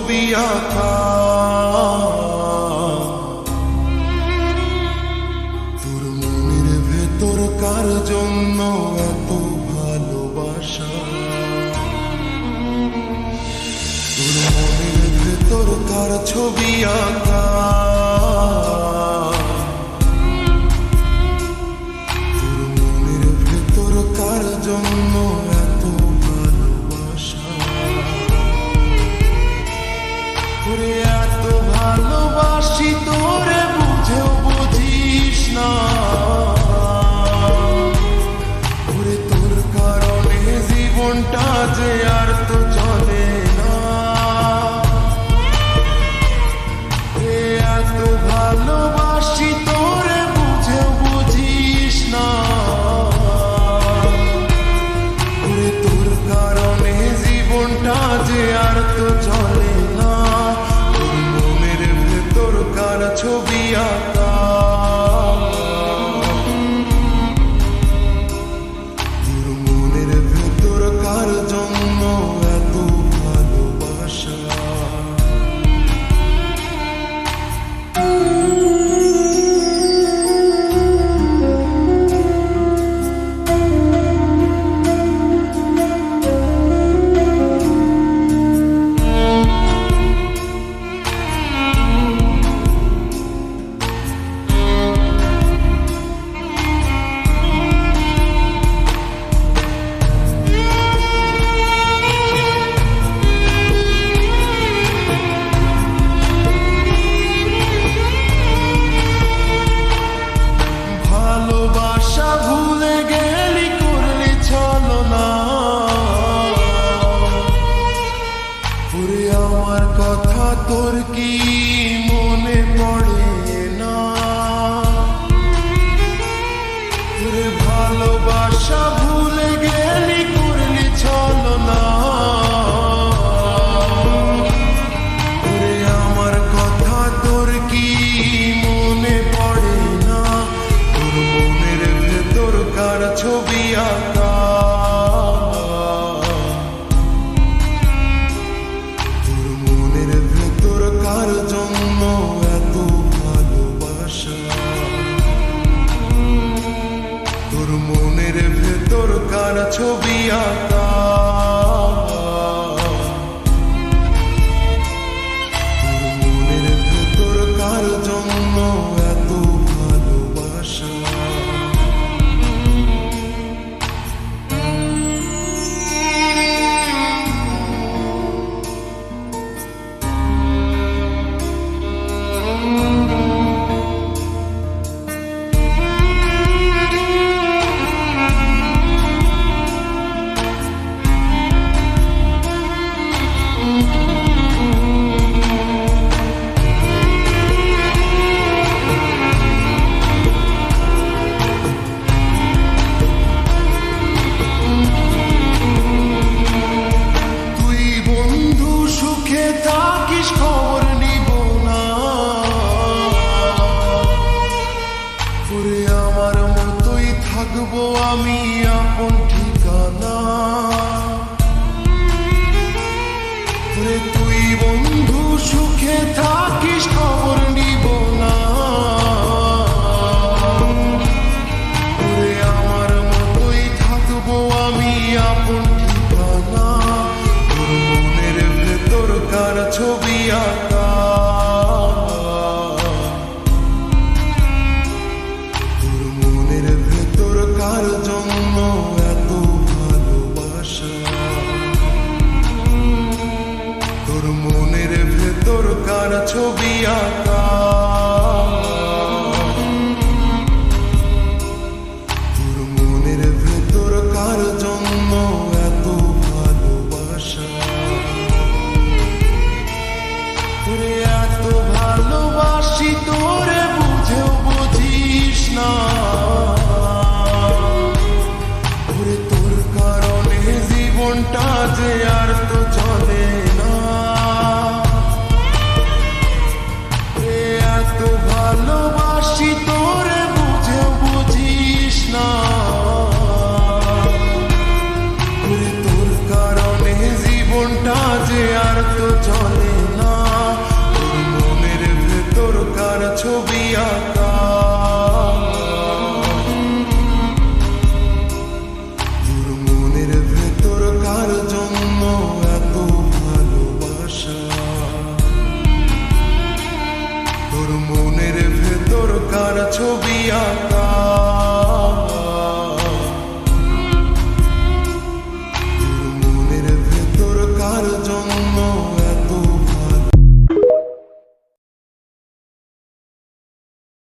ছবি আঁকা, তোর মনের ভেতর কার জন্য এত ভালোবাসা, তোর মনের ভেতর কার ছবি আঁকা, তোর মনের ভেতর কার জন্য এত ভালোবাসা, তোরে এত ভালোবাসি তোরে বুঝেও বুঝিস না, ওরে তোর কারণে জীবনটা যে আর তো চলে না, এত ভালোবাসি তোরে বুঝেও বুঝিস না, ওরে তোর কারণে জীবনটা যে আর তো চলে না, তোর মনের ভেতর কার ছবি আঁকা, তোর মনের ভেতর কার জন্য এত ভালোবাসা। ভালোবাসা ভুলে গেলি করলি ছলনা, ওরে আমার কথা তোর কি মনে পড়ে না, ওরে ভালোবাসা ভুলে গেলি করলি ছলনা, ওরে আমার কথা তোর কি মনে পড়ে না, তোর মনের ভেতর কার ছবি আঁকা, তোর মনের ভেতর কার জন্য এত ভালোবাসা, তোর মনের ভেতর কার ছবি আঁকা, তোর মনের ভেতর কার জন্য এত ভালোবাসা। তুই বন্ধু সুখে থাকিস খবর নিব না, ওরে আমার মতোই থাকবো আমি আপন ঠিকানা, ওরে তুই বন্ধু সুখে থাকিস খবর নিব না, ওরে আমার মতোই থাকবো আমি আপন ঠিকানা, তোর মনের ভেতর কার ছবি আঁকা, তোর মনের ভেতর কার জন্য এত ভালোবাসা, তোর মনের ভেতর কার ছবি আঁকা, তোর মনের ভেতর কার জন্য এত ভালোবাসা, তোরে এত ভালোবাসি তোরে বুঝেও বুঝিস না, ওরে তোর কারণে জীবনটা যে আর তো চলে না, তোর মনের ভেতর কার ছবি আঁকা